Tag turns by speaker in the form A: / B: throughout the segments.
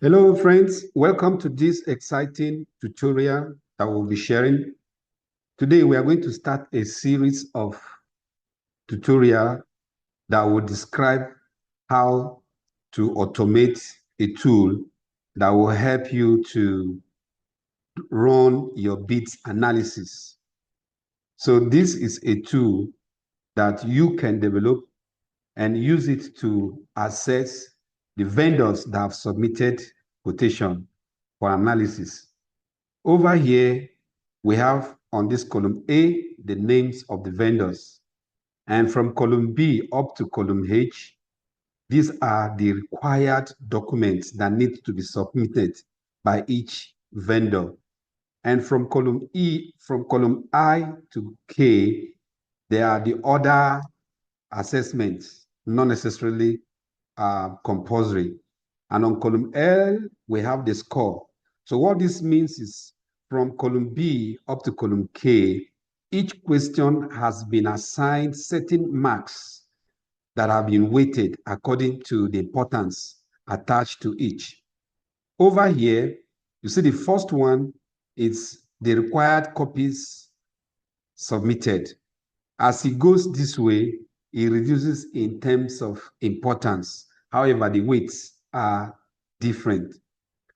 A: Hello friends, welcome to this exciting tutorial that we'll be sharing. Today we are going to start a series of tutorial that will describe how to automate a tool that will help you to run your bid analysis. So this is a tool that you can develop and use it to assess the vendors that have submitted quotation for analysis. Over here, we have on this column A, the names of the vendors. And from column B up to column H, these are the required documents that need to be submitted by each vendor. And from column I to K, there are the other assessments, not necessarily compulsory. And on column L, we have the score. So what this means is from column B up to column K, each question has been assigned certain marks that have been weighted according to the importance attached to each. Over here, you see the first one is the required copies submitted. As it goes this way, it reduces in terms of importance. However, the weights are different.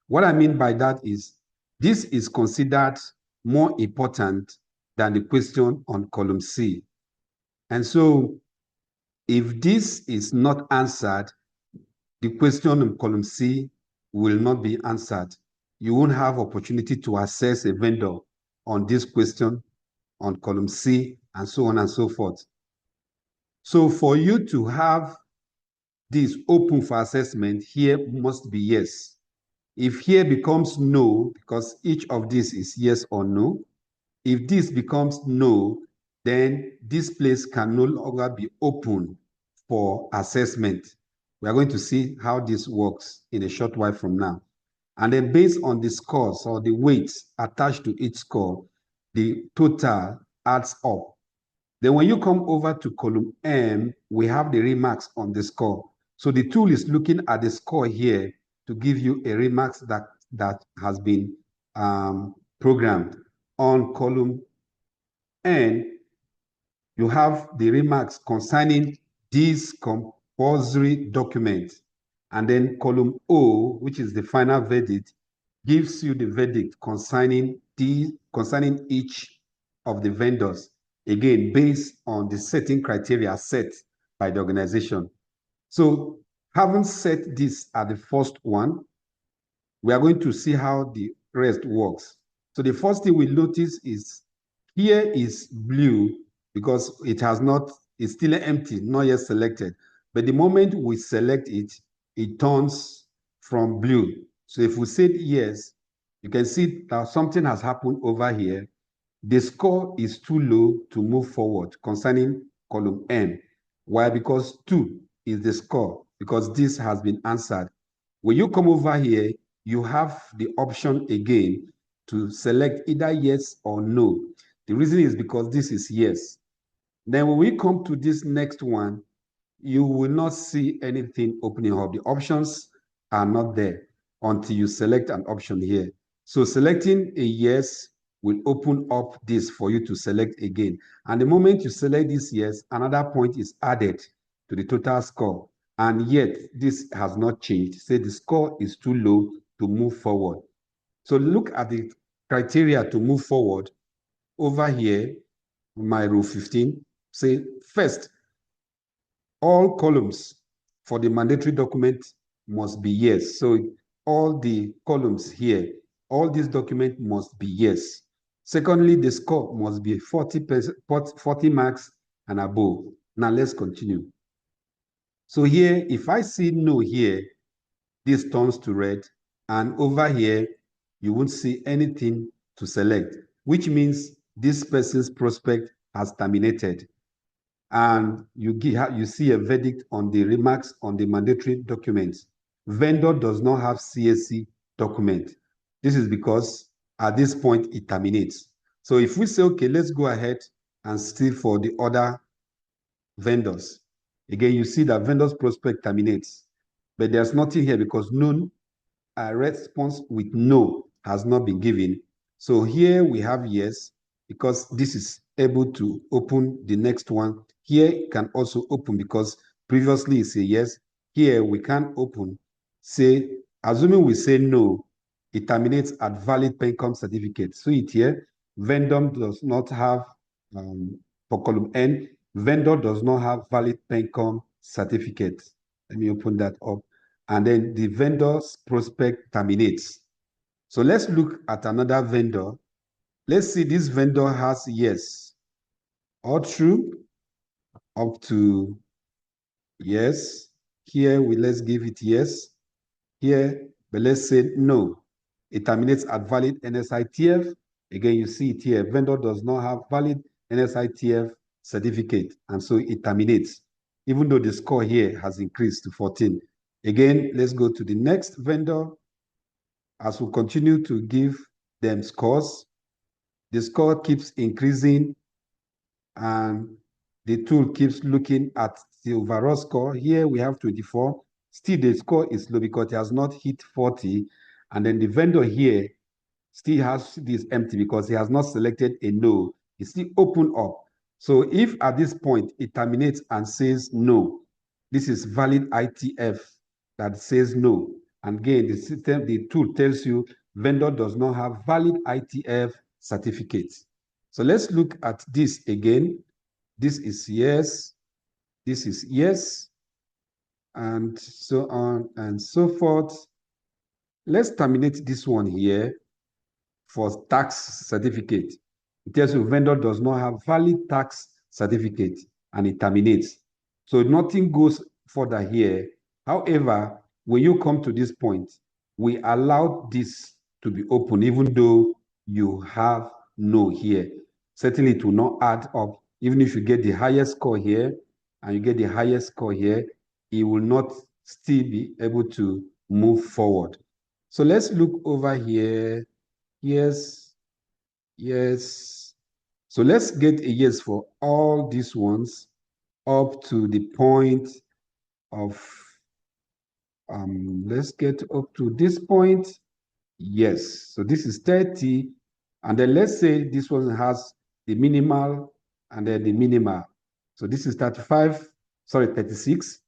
A: What I mean by that is this is considered more important than the question on column C. And so if this is not answered, the question on column C will not be answered. You won't have opportunity to assess a vendor on this question on column C and so on and so forth. So for you to have this open for assessment, here must be yes. If here becomes no, because each of these is yes or no, if this becomes no, then this place can no longer be open for assessment. We are going to see how this works in a short while from now. And then based on the scores or the weights attached to each score, the total adds up. Then when you come over to column M, we have the remarks on the score. So the tool is looking at the score here to give you a remarks that has been programmed. On column N, you have the remarks concerning these compulsory documents. And then column O, which is the final verdict, gives you the verdict concerning each of the vendors, again, based on the setting criteria set by the organization. So having set this at the first one, we are going to see how the rest works. So the first thing we notice is here is blue because it has not, it's still empty, not yet selected. But the moment we select it, it turns from blue. So if we said yes, you can see that something has happened over here. The score is too low to move forward concerning column M. Why? Because 2 is the score, because this has been answered. When you come over here, you have the option again to select either yes or no. The reason is because this is yes. Then when we come to this next one, you will not see anything opening up. The options are not there until you select an option here. So selecting a yes will open up this for you to select again. And the moment you select this yes, another point is added to the total score. And yet this has not changed. Say the score is too low to move forward. So look at the criteria to move forward. Over here, my rule 15, say first, all columns for the mandatory document must be yes. So all the columns here, all these documents must be yes. Secondly, the score must be 40 marks and above. Now let's continue. So here, if I see no here, this turns to red. And over here, you won't see anything to select, which means this person's prospect has terminated. And you see a verdict on the remarks on the mandatory documents. Vendor does not have CSC document. This is because at this point it terminates. So if we say, okay, let's go ahead and see for the other vendors. Again, you see that vendor's prospect terminates, but there's nothing here because none a response with no has not been given. So here we have yes, because this is able to open the next one. Here it can also open because previously it's a yes. Here we can't open. Say, assuming we say no, it terminates at valid PENCOM certificate. So it here, vendor does not have, for column N, vendor does not have valid PENCOM certificate. Let me open that up. And then the vendor's prospect terminates. So let's look at another vendor. Let's see this vendor has yes, all true, up to yes. Here, let's give it yes. Here, but let's say no. It terminates at valid NSITF. Again, you see it here. Vendor does not have valid NSITF certificate, and so it terminates, even though the score here has increased to 14. Again, let's go to the next vendor. As we continue to give them scores, the score keeps increasing, and the tool keeps looking at the overall score. Here we have 24. Still, the score is low because it has not hit 40. And then the vendor here still has this empty because he has not selected a no. It's still open up. So if at this point it terminates and says no, this is valid ITF that says no. And again, the tool tells you vendor does not have valid ITF certificate. So let's look at this again. This is yes, this is yes, and so on and so forth. Let's terminate this one here for tax certificate. It tells you vendor does not have valid tax certificate, and it terminates. So nothing goes further here. However, when you come to this point, we allow this to be open, even though you have no here. Certainly, it will not add up. Even if you get the highest score here and you get the highest score here, it will not still be able to move forward. So let's look over here. Yes, yes. So let's get a yes for all these ones up to the point of, let's get up to this point. Yes, so this is 30. And then let's say this one has the minimal and then the minimal. So this is 35, sorry, 36.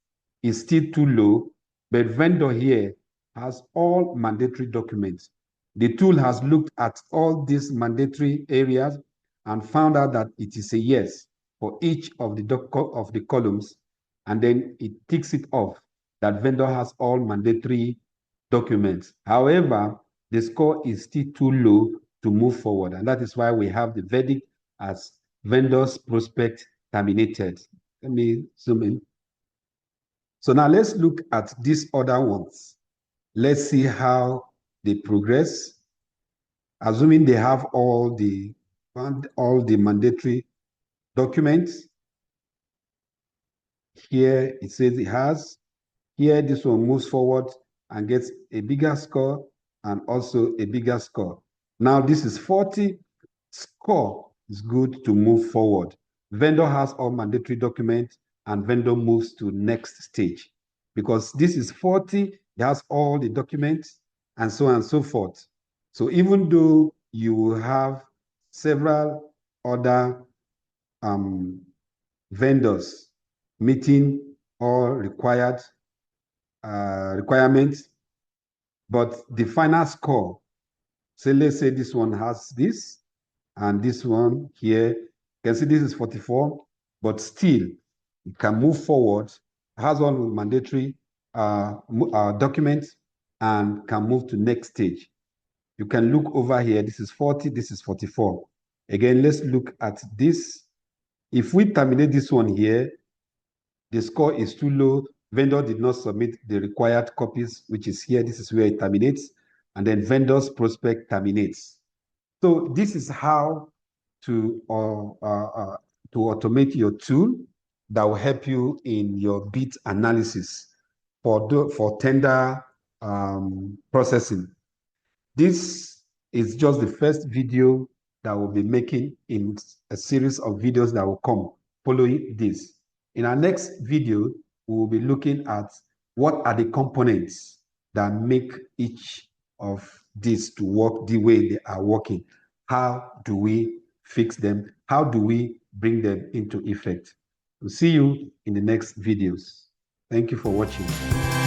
A: Is still too low, but vendor here has all mandatory documents. The tool has looked at all these mandatory areas and found out that it is a yes for each of the columns, and then it ticks it off that vendor has all mandatory documents. However, the score is still too low to move forward, and that is why we have the verdict as vendor's prospect terminated. Let me zoom in. So now let's look at these other ones. Let's see how they progress. Assuming they have all the mandatory documents. Here it says it has. Here this one moves forward and gets a bigger score and also a bigger score. Now this is 40. Score is good to move forward. Vendor has all mandatory documents and vendor moves to next stage. Because this is 40, it has all the documents and so on and so forth. So even though you will have several other vendors meeting all requirements, but the final score, so let's say this one has this, and this one here, you can see this is 44, but still it can move forward, has all mandatory documents, and can move to next stage. You can look over here, this is 40, this is 44. Again, let's look at this. If we terminate this one here, the score is too low, vendor did not submit the required copies, which is here, this is where it terminates, and then vendor's prospect terminates. So this is how to automate your tool that will help you in your bid analysis for tender processing. This is just the first video that we'll be making in a series of videos that will come following this. In our next video, we will be looking at what are the components that make each of these to work the way they are working? How do we fix them? How do we bring them into effect? We'll see you in the next videos. Thank you for watching.